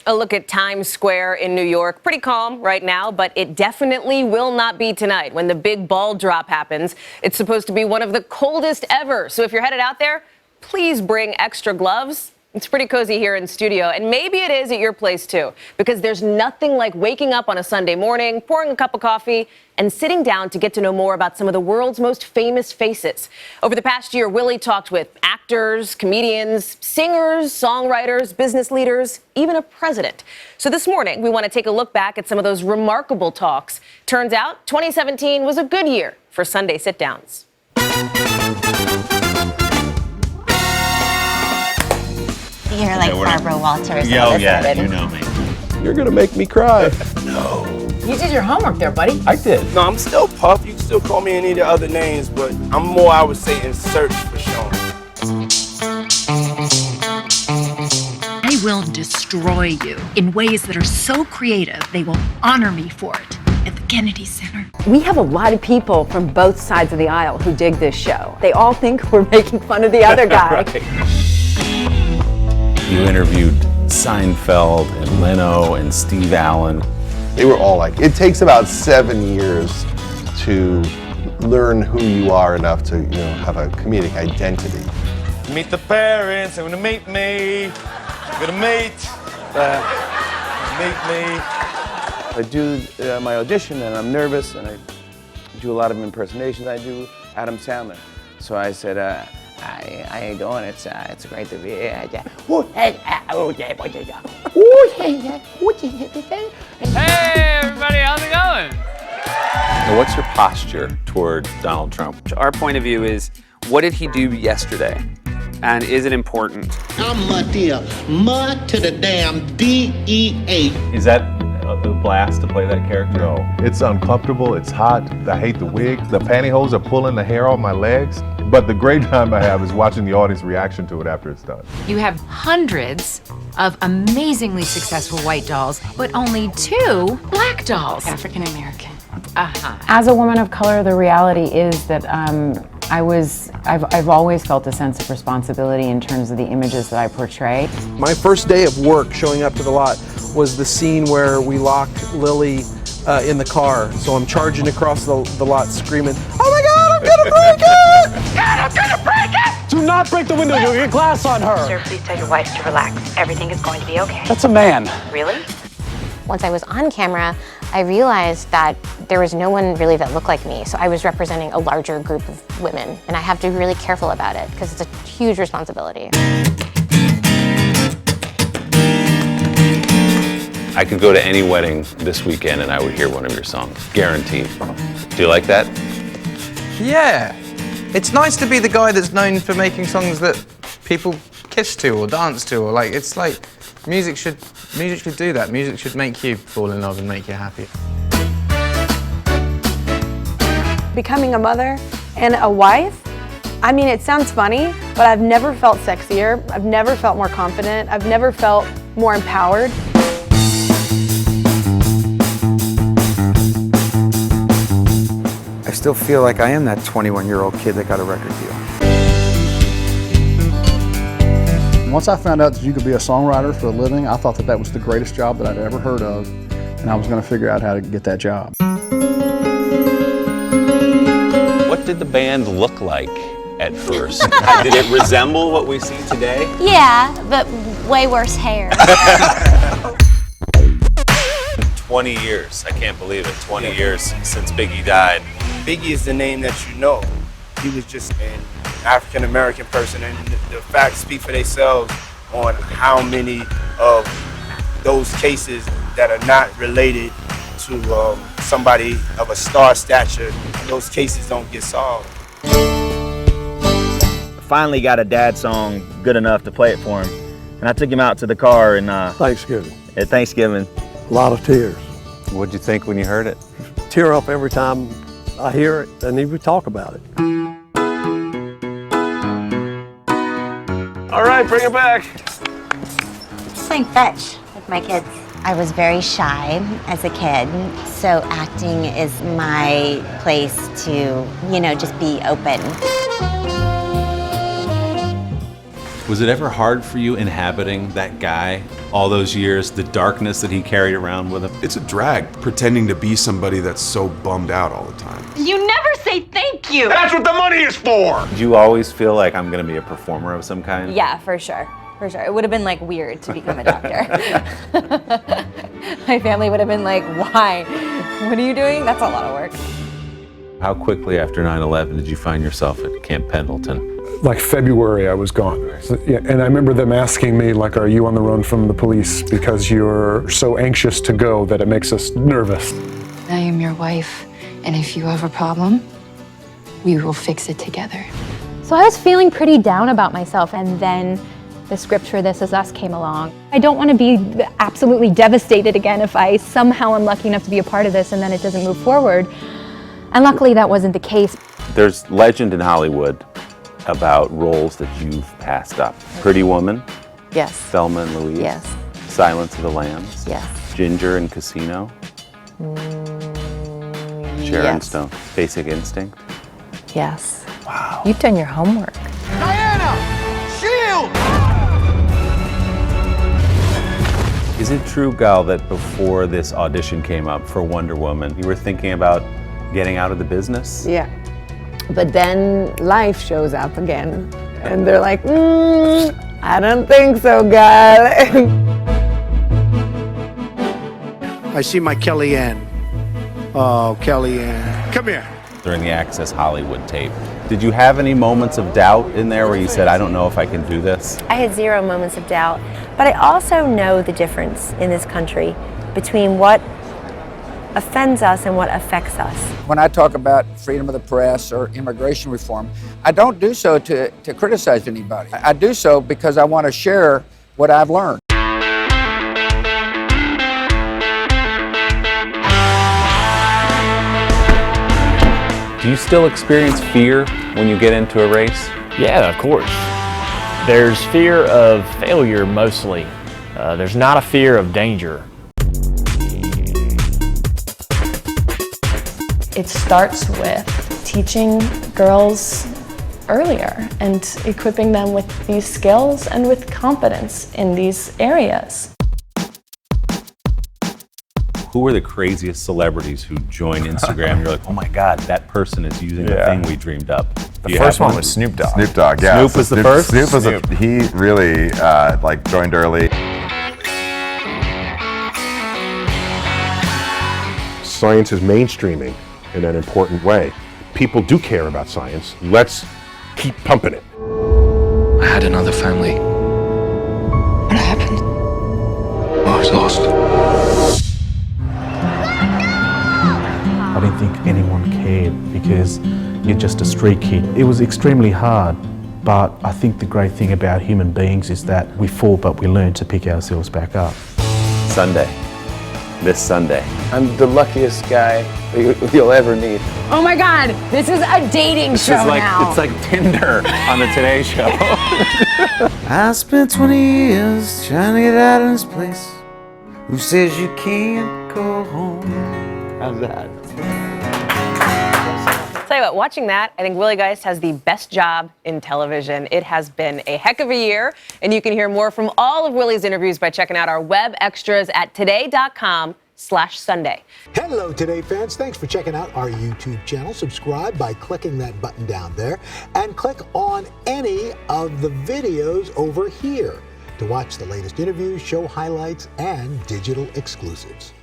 A look at Times Square in New York. Pretty calm right now, but it definitely will not be tonight when the big ball drop happens. It's supposed to be one of the coldest ever. So if you're headed out there, please bring extra gloves. It's pretty cozy here in studio, and maybe it is at your place too, because there's nothing like waking up on a Sunday morning, pouring a cup of coffee, and sitting down to get to know more about some of the world's most famous faces. Over the past year, Willie talked with actors, comedians, singers, songwriters, business leaders, even a president. So this morning, we want to take a look back at some of those remarkable talks. Turns out, 2017 was a good year for Sunday sit-downs. You're like Barbara Walters. Yo, yeah, you know me. You're gonna make me cry. No. You did your homework there, buddy. I did. No, I'm still Puff. You can still call me any of the other names, but I'm more, I would say, in search for Sean. I will destroy you in ways that are so creative, they will honor me for it at the Kennedy Center. We have a lot of people from both sides of the aisle who dig this show. They all think we're making fun of the other guy. Right. You interviewed Seinfeld and Leno and Steve Allen. They were all like, it takes about 7 years to learn who you are enough to, have a comedic identity. Meet the parents, they're gonna meet me. Gonna meet me. I do my audition and I'm nervous and I do a lot of impersonations. I do Adam Sandler. So I said, Hi, how you doing? It's great to be here. Hey, everybody, how's it going? Now, what's your posture toward Donald Trump? Our point of view is, what did he do yesterday? And is it important? I'm Mattia, to the damn DEA. Is that a blast to play that character? No, it's uncomfortable, it's hot, I hate the wig. The pantyhose are pulling the hair off my legs. But the great time I have is watching the audience reaction to it after it's done. You have hundreds of amazingly successful white dolls, but only 2 black dolls. African American. As a woman of color, the reality is that I've always felt a sense of responsibility in terms of the images that I portray. My first day of work showing up to the lot was the scene where we locked Lily in the car. So I'm charging across the lot screaming, "Oh my God, I'm gonna break it! God, I'm gonna break it! Do not break the window, you'll get glass on her!" Sir, please tell your wife to relax. Everything is going to be okay. That's a man. Really? Once I was on camera, I realized that there was no one really that looked like me. So I was representing a larger group of women, and I have to be really careful about it because it's a huge responsibility. I could go to any wedding this weekend and I would hear one of your songs, guaranteed. Do you like that? Yeah. It's nice to be the guy that's known for making songs that people kiss to or dance to, or it's like music should do that. Music should make you fall in love and make you happy. Becoming a mother and a wife, I mean, it sounds funny, but I've never felt sexier. I've never felt more confident. I've never felt more empowered. I still feel like I am that 21-year-old kid that got a record deal. Once I found out that you could be a songwriter for a living, I thought that was the greatest job that I'd ever heard of, and I was going to figure out how to get that job. What did the band look like at first? Did it resemble what we see today? Yeah, but way worse hair. 20 years, I can't believe it, 20 years since Biggie died. Biggie is the name that you know. He was just an African American person, and the facts speak for themselves on how many of those cases that are not related to somebody of a star stature, those cases don't get solved. Finally got a dad song good enough to play it for him, and I took him out to the car and Thanksgiving. At Thanksgiving. A lot of tears. What'd you think when you heard it? Tear up every time I hear it, and he would talk about it. All right, bring it back. Playing fetch with my kids. I was very shy as a kid, so acting is my place to, just be open. Was it ever hard for you inhabiting that guy all those years, the darkness that he carried around with him? It's a drag, pretending to be somebody that's so bummed out all the time. You never say thank you. That's what the money is for! Did you always feel like I'm gonna be a performer of some kind? Yeah, for sure. For sure. It would have been like weird to become a doctor. My family would have been like, why? What are you doing? That's a lot of work. How quickly after 9/11 did you find yourself at Camp Pendleton? Like February, I was gone. And I remember them asking me, like, are you on the run from the police because you're so anxious to go that it makes us nervous? I am your wife, and if you have a problem, we will fix it together. So I was feeling pretty down about myself, and then the script for This Is Us came along. I don't want to be absolutely devastated again if I somehow am lucky enough to be a part of this and then it doesn't move forward. And luckily that wasn't the case. There's legend in Hollywood about roles that you've passed up. Pretty Woman. Yes. Thelma and Louise. Yes. Silence of the Lambs. Yes. Ginger in Casino. Sharon yes. Stone. Basic Instinct. Yes. Wow. You've done your homework. Diana! Shield! Is it true, Gal, that before this audition came up for Wonder Woman, you were thinking about getting out of the business? Yeah. But then life shows up again. And they're like, I don't think so, Gal. I see my Kellyanne. Oh, Kellyanne. Come here. During the Access Hollywood tape, did you have any moments of doubt in there where you said, I don't know if I can do this? I had 0 moments of doubt, but I also know the difference in this country between what offends us and what affects us. When I talk about freedom of the press or immigration reform, I don't do so to criticize anybody. I do so because I want to share what I've learned. Do you still experience fear when you get into a race? Yeah, of course. There's fear of failure mostly. There's not a fear of danger. It starts with teaching girls earlier and equipping them with these skills and with confidence in these areas. Who are the craziest celebrities who join Instagram? You're like, oh my God, that person is using the thing we dreamed up. The first one was Snoop Dogg. Snoop Dogg, yeah. Snoop was the first? Snoop was he really joined early. Science is mainstreaming in an important way. People do care about science. Let's keep pumping it. I had another family. What happened? I was lost. I didn't think anyone cared because you're just a street kid. It was extremely hard, but I think the great thing about human beings is that we fall, but we learn to pick ourselves back up. Sunday. This Sunday. I'm the luckiest guy you'll ever meet. Oh my God, this is a dating show now. It's like Tinder on the Today Show. I spent 20 years trying to get out of this place. Who says you can't go home? How's that? Tell you what, watching that, I think Willie Geist has the best job in television. It has been a heck of a year, and you can hear more from all of Willie's interviews by checking out our web extras at today.com/Sunday. Hello, Today fans. Thanks for checking out our YouTube channel. Subscribe by clicking that button down there and click on any of the videos over here to watch the latest interviews, show highlights, and digital exclusives.